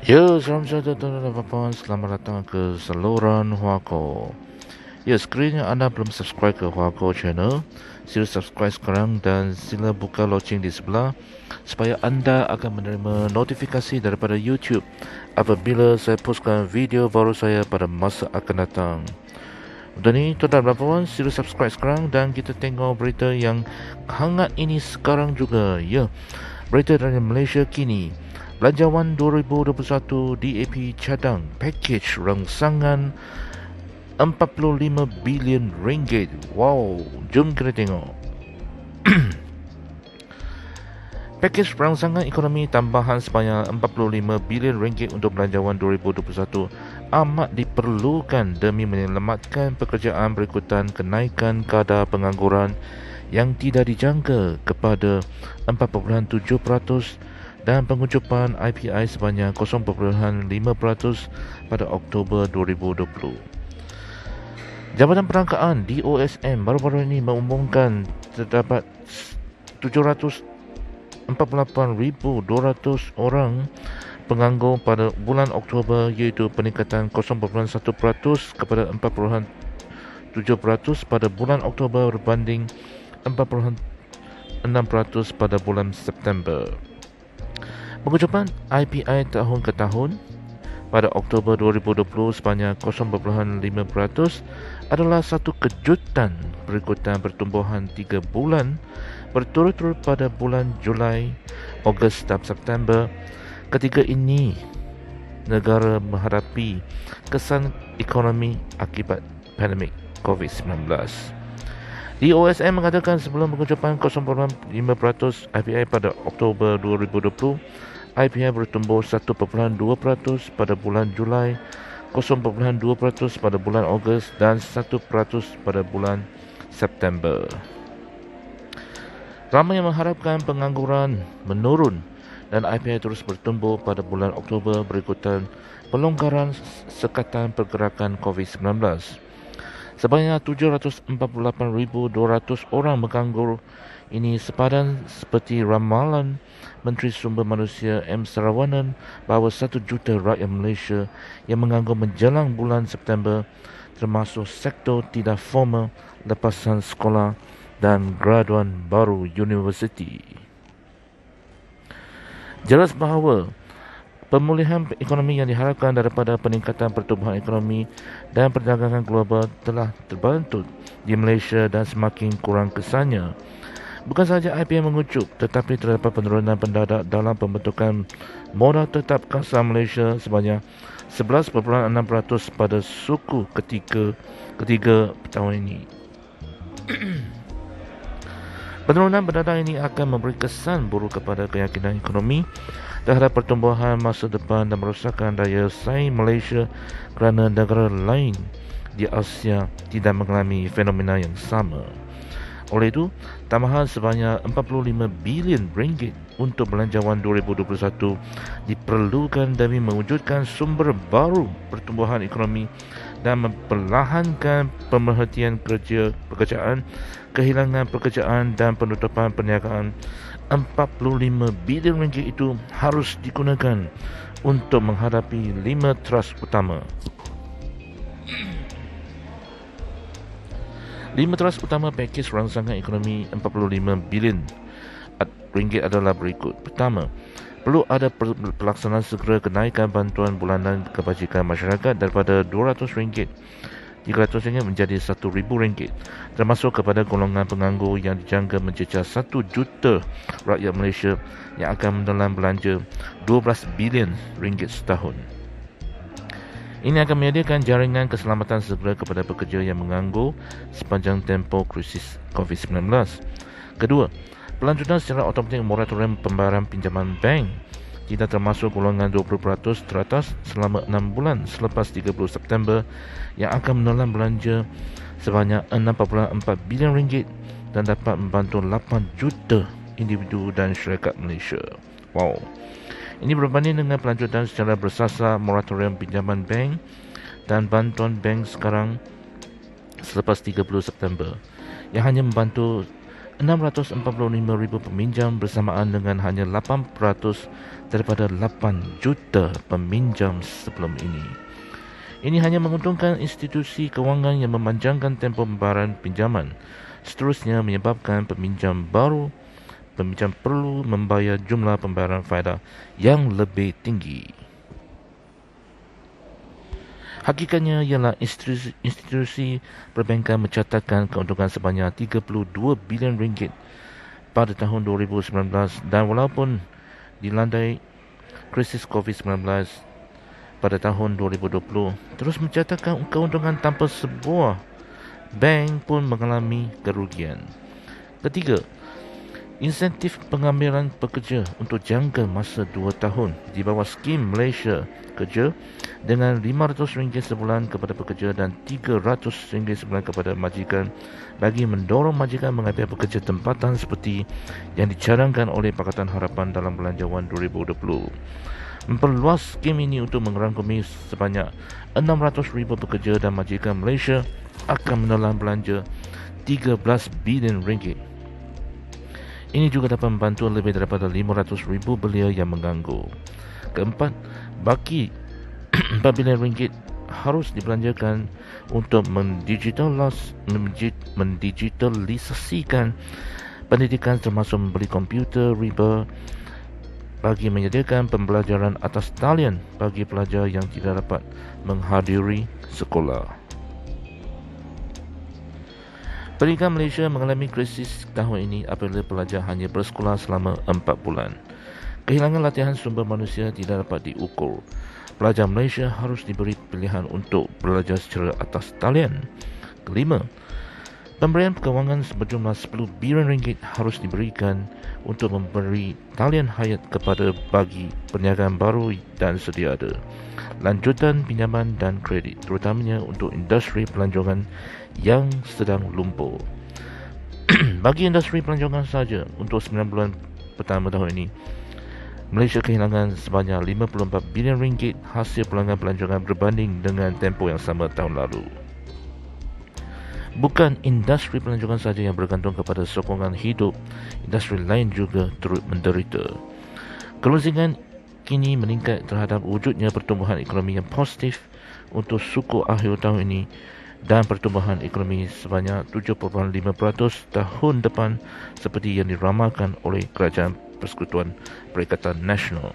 Ya, selamat datang dan puan. Selamat datang ke saluran Huako. Ya, sekiranya anda belum subscribe ke Huako channel, sila subscribe sekarang dan sila buka loceng di sebelah supaya anda akan menerima notifikasi daripada YouTube apabila saya postkan video baru saya pada masa akan datang. Dan ni tuan-tuan dan puan, sila subscribe sekarang dan kita tengok berita yang hangat ini sekarang juga. Ya, berita dari Malaysia kini. Belanjawan 2021 DAP cadang pakej rangsangan 45 bilion ringgit. Wow, jom kita tengok. Pakej rangsangan ekonomi tambahan sebanyak 45 bilion ringgit untuk belanjawan 2021 amat diperlukan demi menyelamatkan pekerjaan berikutan kenaikan kadar pengangguran yang tidak dijangka kepada 4.7% dan pengucupan IPI sebanyak 0.5% pada Oktober 2020. Jabatan Perangkaan DOSM baru-baru ini mengumumkan terdapat 748,200 orang penganggur pada bulan Oktober, iaitu peningkatan 0.1% kepada 4.7% pada bulan Oktober berbanding 4.6% pada bulan September. Pengucupan IPI tahun ke tahun pada Oktober 2020 sebanyak 0.5% adalah satu kejutan berikutan pertumbuhan 3 bulan berturut-turut pada bulan Julai, Ogos dan September. Ketika ini, negara menghadapi kesan ekonomi akibat pandemik COVID-19. DOSM mengatakan sebelum pengucupan 0.5% IPI pada Oktober 2020, IPI bertumbuh 1.2% pada bulan Julai, 0.2% pada bulan Ogos dan 1% pada bulan September. Ramai yang mengharapkan pengangguran menurun dan IPI terus bertumbuh pada bulan Oktober berikutan pelonggaran sekatan pergerakan COVID-19. Sebanyak 748,200 orang menganggur ini sepadan seperti ramalan Menteri Sumber Manusia M. Sarawanan bahawa 1 juta rakyat Malaysia yang menganggur menjelang bulan September, termasuk sektor tidak formal, lepasan sekolah dan graduan baru universiti. Jelas bahawa pemulihan ekonomi yang diharapkan daripada peningkatan pertumbuhan ekonomi dan perdagangan global telah terbantu di Malaysia dan semakin kurang kesannya. Bukan sahaja IPI mengucup, tetapi terdapat penurunan pendadak dalam pembentukan modal tetap kasar Malaysia sebanyak 11.6% pada suku ketiga tahun ini. Penurunan pendadak ini akan memberi kesan buruk kepada keyakinan ekonomi terhadap pertumbuhan masa depan dan merosakkan daya saing Malaysia kerana negara lain di Asia tidak mengalami fenomena yang sama. Oleh itu, tambahan sebanyak 45 bilion ringgit untuk belanjawan 2021 diperlukan demi mewujudkan sumber baru pertumbuhan ekonomi dan memperlahankan pemerhentian pekerjaan, kehilangan pekerjaan dan penutupan perniagaan. 45 bilion ringgit itu harus digunakan untuk menghadapi 5 trust utama. 5 trust utama pakej rangsangan ekonomi 45 bilion ringgit adalah berikut. Pertama, perlu ada pelaksanaan segera kenaikan bantuan bulanan kebajikan masyarakat daripada RM200 RM300 menjadi RM1,000, termasuk kepada golongan penganggur yang dijangka mencecah 1 juta rakyat Malaysia yang akan menelan belanja RM12 bilion setahun. Ini akan menyediakan jaringan keselamatan segera kepada pekerja yang menganggur sepanjang tempoh krisis COVID-19. Kedua, pelanjutan secara automatik moratorium pembayaran pinjaman bank tidak termasuk golongan 20% teratas selama 6 bulan selepas 30 September yang akan menelan belanja sebanyak RM6.4 bilion dan dapat membantu 8 juta individu dan syarikat Malaysia. Wow. Ini berbanding dengan pelanjutan secara bersasar moratorium pinjaman bank dan bantuan bank sekarang selepas 30 September yang hanya membantu 645,000 peminjam bersamaan dengan hanya 8% daripada 8 juta peminjam sebelum ini. Ini hanya menguntungkan institusi kewangan yang memanjangkan tempoh pembayaran pinjaman. Seterusnya menyebabkan peminjam perlu membayar jumlah pembayaran faedah yang lebih tinggi. Hakikatnya ialah institusi perbankan mencatatkan keuntungan sebanyak 32 bilion ringgit pada tahun 2019 dan walaupun dilandai krisis COVID-19 pada tahun 2020 terus mencatatkan keuntungan tanpa sebuah bank pun mengalami kerugian. Ketiga, insentif pengambilan pekerja untuk jangka masa 2 tahun di bawah skim Malaysia Kerja dengan RM500 sebulan kepada pekerja dan RM300 sebulan kepada majikan bagi mendorong majikan mengambil pekerja tempatan seperti yang dicadangkan oleh Pakatan Harapan dalam Belanjawan 2020. Memperluas skim ini untuk merangkumi sebanyak 600,000 pekerja dan majikan Malaysia akan menelan belanja 13 bilion ringgit. Ini juga dapat membantu lebih daripada 500,000 belia yang menganggur. Keempat, baki 4 bilion ringgit harus dibelanjakan untuk mendigitalisasikan pendidikan termasuk membeli komputer riba bagi menyediakan pembelajaran atas talian bagi pelajar yang tidak dapat menghadiri sekolah. Pendidikan Malaysia mengalami krisis tahun ini apabila pelajar hanya bersekolah selama 4 bulan. Kehilangan latihan sumber manusia tidak dapat diukur. Pelajar Malaysia harus diberi pilihan untuk belajar secara atas talian. Kelima, pemberian kewangan berjumlah 10 bilion ringgit harus diberikan untuk memberi talian hayat kepada bagi perniagaan baru dan sedia ada. Lanjutan pinjaman dan kredit, terutamanya untuk industri pelancongan yang sedang lumpuh. Bagi industri pelancongan saja, untuk 9 bulan pertama tahun ini, Malaysia kehilangan sebanyak 54 bilion ringgit hasil pelanggan pelancongan berbanding dengan tempoh yang sama tahun lalu. Bukan industri pelancongan saja yang bergantung kepada sokongan hidup, industri lain juga turut menderita. Kelosingan kini meningkat terhadap wujudnya pertumbuhan ekonomi yang positif untuk suku akhir tahun ini dan pertumbuhan ekonomi sebanyak 7.5% tahun depan seperti yang diramalkan oleh Kerajaan Persekutuan Perikatan Nasional.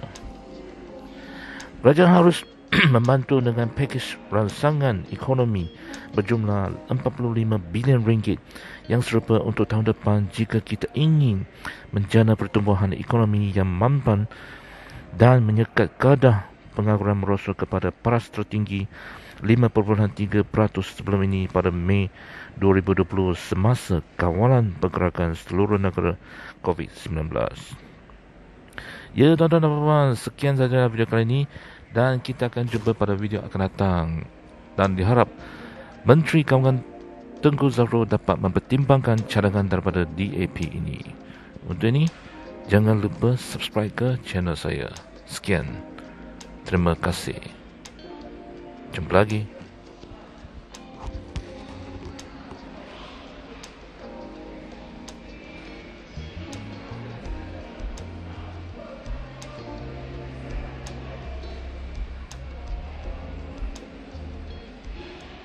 Kerajaan harus membantu dengan pakej rangsangan ekonomi berjumlah 45 bilion ringgit yang serupa untuk tahun depan jika kita ingin menjana pertumbuhan ekonomi yang mampan dan menyekat kadar pengangguran merosot kepada paras tertinggi 5.3% sebelum ini pada Mei 2020 semasa kawalan pergerakan seluruh negara COVID-19. Ya, tuan-tuan dan puan-puan, sekian sahaja video kali ini dan kita akan jumpa pada video akan datang. Dan diharap Menteri Kewangan Tengku Zafrul dapat mempertimbangkan cadangan daripada DAP ini. Untuk ini, jangan lupa subscribe ke channel saya. Sekian. Terima kasih. Jumpa lagi.